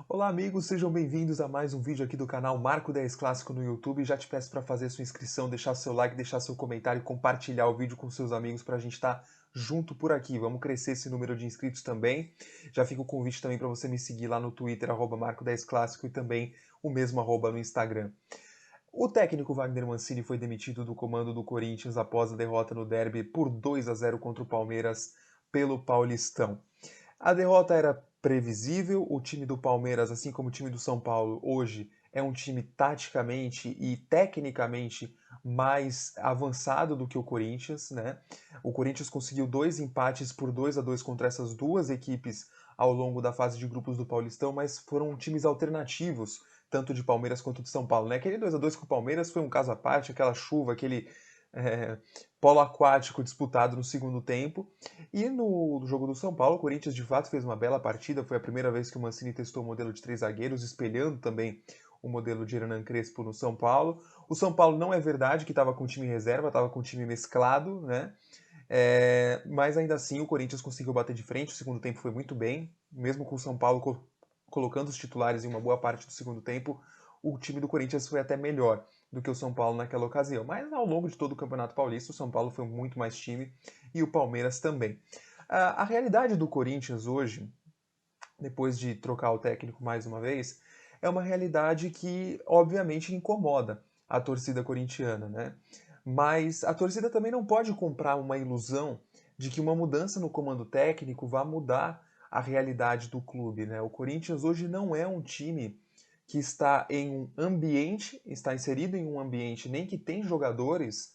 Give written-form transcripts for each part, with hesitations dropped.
Olá amigos, sejam bem-vindos a mais um vídeo aqui do canal Marco 10 Clássico no YouTube. Já te peço para fazer sua inscrição, deixar seu like, deixar seu comentário e compartilhar o vídeo com seus amigos para a gente estar junto por aqui. Vamos crescer esse número de inscritos também. Já fica o convite também para você me seguir lá no Twitter, @Marco 10 Clássico, e também o mesmo arroba no Instagram. O técnico Wagner Mancini foi demitido do comando do Corinthians após a derrota no derby por 2-0 contra o Palmeiras pelo Paulistão. A derrota era previsível, o time do Palmeiras, assim como o time do São Paulo, hoje é um time taticamente e tecnicamente mais avançado do que o Corinthians, né? O Corinthians conseguiu 2 empates por 2-2 contra essas duas equipes ao longo da fase de grupos do Paulistão, mas foram times alternativos, tanto de Palmeiras quanto de São Paulo, né? Aquele 2-2 com o Palmeiras foi um caso à parte, aquela chuva, aquele é, polo aquático disputado no segundo tempo. E no jogo do São Paulo, o Corinthians de fato fez uma bela partida. Foi a primeira vez que o Mancini testou o modelo de 3 zagueiros, espelhando também o modelo de Hernan Crespo no São Paulo. O São Paulo não é verdade que estava com time reserva, estava com time mesclado, né? Mas ainda assim o Corinthians conseguiu bater de frente. O segundo tempo foi muito bem, mesmo com o São Paulo colocando os titulares em uma boa parte do segundo tempo. O time do Corinthians foi até melhor do que o São Paulo naquela ocasião. Mas ao longo de todo o Campeonato Paulista, o São Paulo foi muito mais time e o Palmeiras também. A realidade do Corinthians hoje, depois de trocar o técnico mais uma vez, é uma realidade que obviamente incomoda a torcida corintiana, né? Mas a torcida também não pode comprar uma ilusão de que uma mudança no comando técnico vá mudar a realidade do clube, né? O Corinthians hoje não é um time que está em um ambiente, está inserido em um ambiente nem que tem jogadores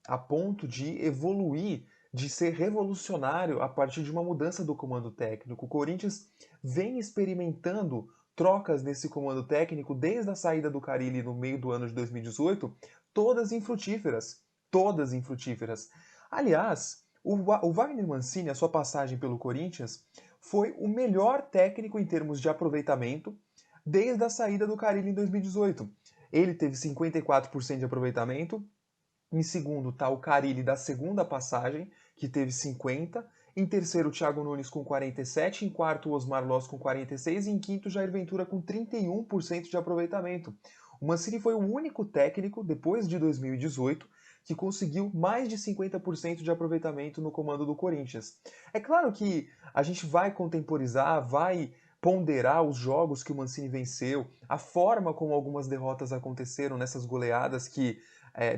a ponto de evoluir, de ser revolucionário a partir de uma mudança do comando técnico. O Corinthians vem experimentando trocas nesse comando técnico desde a saída do Carille no meio do ano de 2018, todas infrutíferas. Todas infrutíferas. Aliás, o Wagner Mancini, a sua passagem pelo Corinthians, foi o melhor técnico em termos de aproveitamento desde a saída do Carille em 2018. Ele teve 54% de aproveitamento. Em segundo está o Carille da segunda passagem, que teve 50. Em terceiro, o Thiago Nunes com 47. Em quarto, o Osmar Loss com 46. E em quinto, Jair Ventura com 31% de aproveitamento. O Mancini foi o único técnico, depois de 2018, que conseguiu mais de 50% de aproveitamento no comando do Corinthians. É claro que a gente vai contemporizar, vai ponderar os jogos que o Mancini venceu, a forma como algumas derrotas aconteceram nessas goleadas que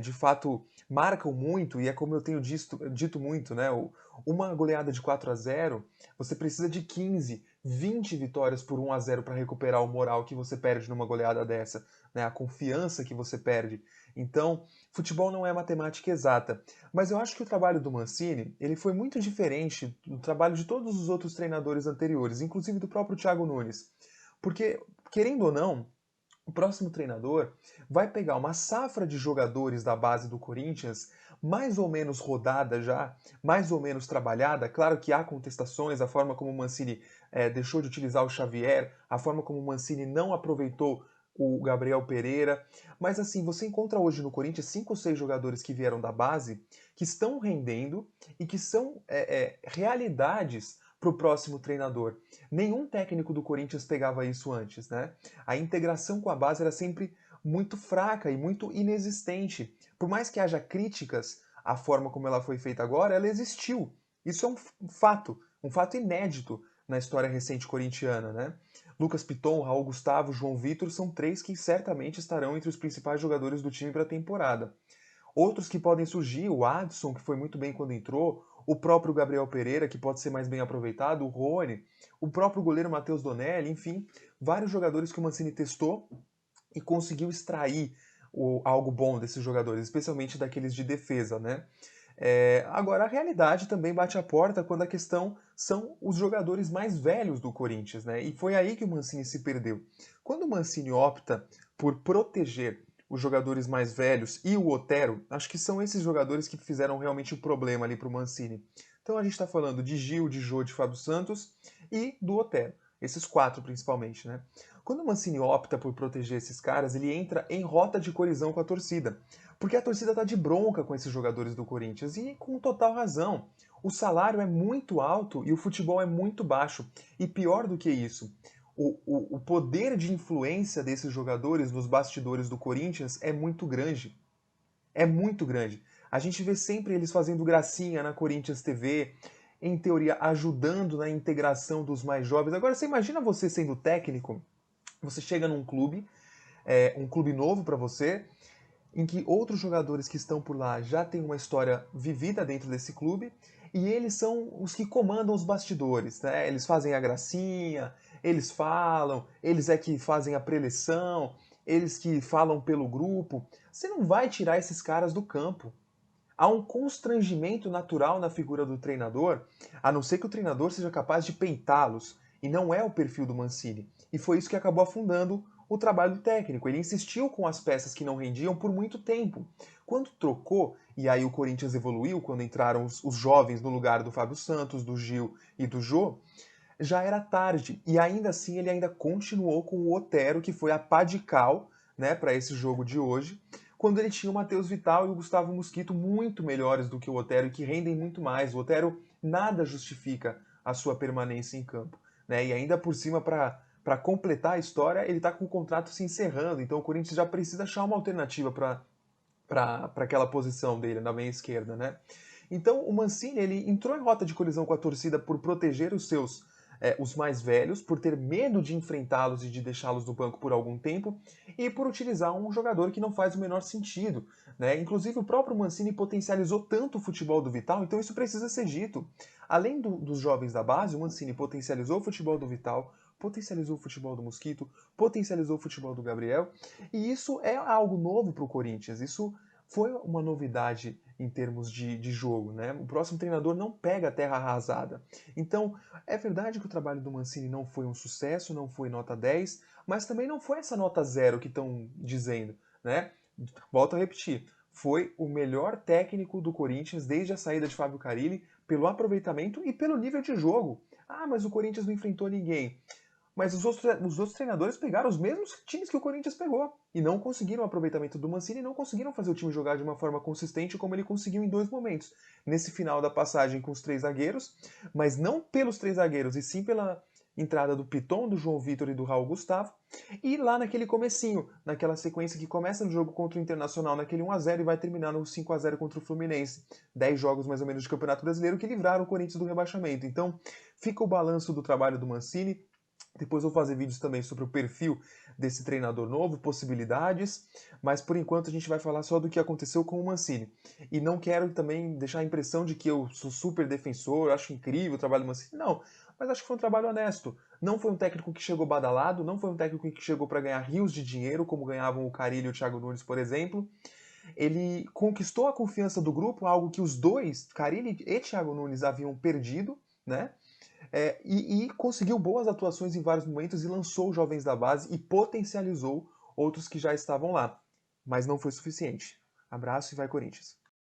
de fato marcam muito, e é como eu tenho dito muito, né? Uma goleada de 4-0, você precisa de 15, 20 vitórias por 1-0 para recuperar o moral que você perde numa goleada dessa, né? A confiança que você perde. Então, futebol não é matemática exata, mas eu acho que o trabalho do Mancini, ele foi muito diferente do trabalho de todos os outros treinadores anteriores, inclusive do próprio Thiago Nunes. Porque, querendo ou não, o próximo treinador vai pegar uma safra de jogadores da base do Corinthians, mais ou menos rodada já, mais ou menos trabalhada. Claro que há contestações, a forma como o Mancini deixou de utilizar o Xavier, a forma como o Mancini não aproveitou o Gabriel Pereira. Mas assim, você encontra hoje no Corinthians 5 ou 6 jogadores que vieram da base, que estão rendendo e que são realidades para o próximo treinador. Nenhum técnico do Corinthians pegava isso antes, né? A integração com a base era sempre muito fraca e muito inexistente. Por mais que haja críticas à forma como ela foi feita agora, ela existiu. Isso é um fato inédito na história recente corintiana, né? Lucas Piton, Raul Gustavo, João Vitor são 3 que certamente estarão entre os principais jogadores do time para a temporada. Outros que podem surgir, o Adson, que foi muito bem quando entrou, o próprio Gabriel Pereira, que pode ser mais bem aproveitado, o Rony, o próprio goleiro Matheus Donelli, enfim, vários jogadores que o Mancini testou e conseguiu extrair algo bom desses jogadores, especialmente daqueles de defesa, né? Agora, a realidade também bate a porta quando a questão são os jogadores mais velhos do Corinthians, né? E foi aí que o Mancini se perdeu. Quando o Mancini opta por proteger os jogadores mais velhos e o Otero, acho que são esses jogadores que fizeram realmente o problema ali para o Mancini. Então a gente está falando de Gil, de Jô, de Fábio Santos e do Otero. Esses 4 principalmente, né? Quando o Mancini opta por proteger esses caras, ele entra em rota de colisão com a torcida. Porque a torcida tá de bronca com esses jogadores do Corinthians e com total razão. O salário é muito alto e o futebol é muito baixo. E pior do que isso, o poder de influência desses jogadores nos bastidores do Corinthians é muito grande. É muito grande. A gente vê sempre eles fazendo gracinha na Corinthians TV, em teoria ajudando na integração dos mais jovens. Agora você imagina você sendo técnico, você chega num clube, um clube novo para você, em que outros jogadores que estão por lá já têm uma história vivida dentro desse clube e eles são os que comandam os bastidores, né? Eles fazem a gracinha, eles falam, eles é que fazem a preleção, eles que falam pelo grupo. Você não vai tirar esses caras do campo. Há um constrangimento natural na figura do treinador, a não ser que o treinador seja capaz de peitá-los, e não é o perfil do Mancini. E foi isso que acabou afundando o trabalho técnico. Ele insistiu com as peças que não rendiam por muito tempo. Quando trocou, e aí o Corinthians evoluiu, quando entraram os jovens no lugar do Fábio Santos, do Gil e do Jô, já era tarde. E ainda assim ele ainda continuou com o Otero, que foi a pá de cal, né, para esse jogo de hoje, quando ele tinha o Matheus Vital e o Gustavo Mosquito muito melhores do que o Otero e que rendem muito mais. O Otero nada justifica a sua permanência em campo, né? E ainda por cima, para completar a história, ele está com o contrato se encerrando, então o Corinthians já precisa achar uma alternativa para aquela posição dele na meia esquerda, né? Então o Mancini ele entrou em rota de colisão com a torcida por proteger os mais velhos, por ter medo de enfrentá-los e de deixá-los no banco por algum tempo, e por utilizar um jogador que não faz o menor sentido, né? Inclusive o próprio Mancini potencializou tanto o futebol do Vital, então isso precisa ser dito. Além dos jovens da base, o Mancini potencializou o futebol do Vital, potencializou o futebol do Mosquito, potencializou o futebol do Gabriel, e isso é algo novo para o Corinthians. Isso foi uma novidade em termos de jogo, né? O próximo treinador não pega a terra arrasada. Então, é verdade que o trabalho do Mancini não foi um sucesso, não foi nota 10, mas também não foi essa nota 0 que estão dizendo, né? Volto a repetir, foi o melhor técnico do Corinthians desde a saída de Fábio Carille, pelo aproveitamento e pelo nível de jogo. Ah, mas o Corinthians não enfrentou ninguém. Mas os outros treinadores pegaram os mesmos times que o Corinthians pegou. E não conseguiram o aproveitamento do Mancini, não conseguiram fazer o time jogar de uma forma consistente como ele conseguiu em dois momentos. Nesse final da passagem com os três zagueiros, mas não pelos três zagueiros, e sim pela entrada do Piton, do João Vitor e do Raul Gustavo. E lá naquele comecinho, naquela sequência que começa no jogo contra o Internacional, naquele 1-0 e vai terminar no 5-0 contra o Fluminense. 10 jogos mais ou menos de Campeonato Brasileiro que livraram o Corinthians do rebaixamento. Então, fica o balanço do trabalho do Mancini. Depois vou fazer vídeos também sobre o perfil desse treinador novo, possibilidades, mas por enquanto a gente vai falar só do que aconteceu com o Mancini. E não quero também deixar a impressão de que eu sou super defensor, acho incrível o trabalho do Mancini. Não, mas acho que foi um trabalho honesto. Não foi um técnico que chegou badalado, não foi um técnico que chegou para ganhar rios de dinheiro, como ganhavam o Carille e o Thiago Nunes, por exemplo. Ele conquistou a confiança do grupo, algo que os dois, Carille e Thiago Nunes, haviam perdido, né? E conseguiu boas atuações em vários momentos e lançou os jovens da base e potencializou outros que já estavam lá. Mas não foi suficiente. Abraço e vai Corinthians.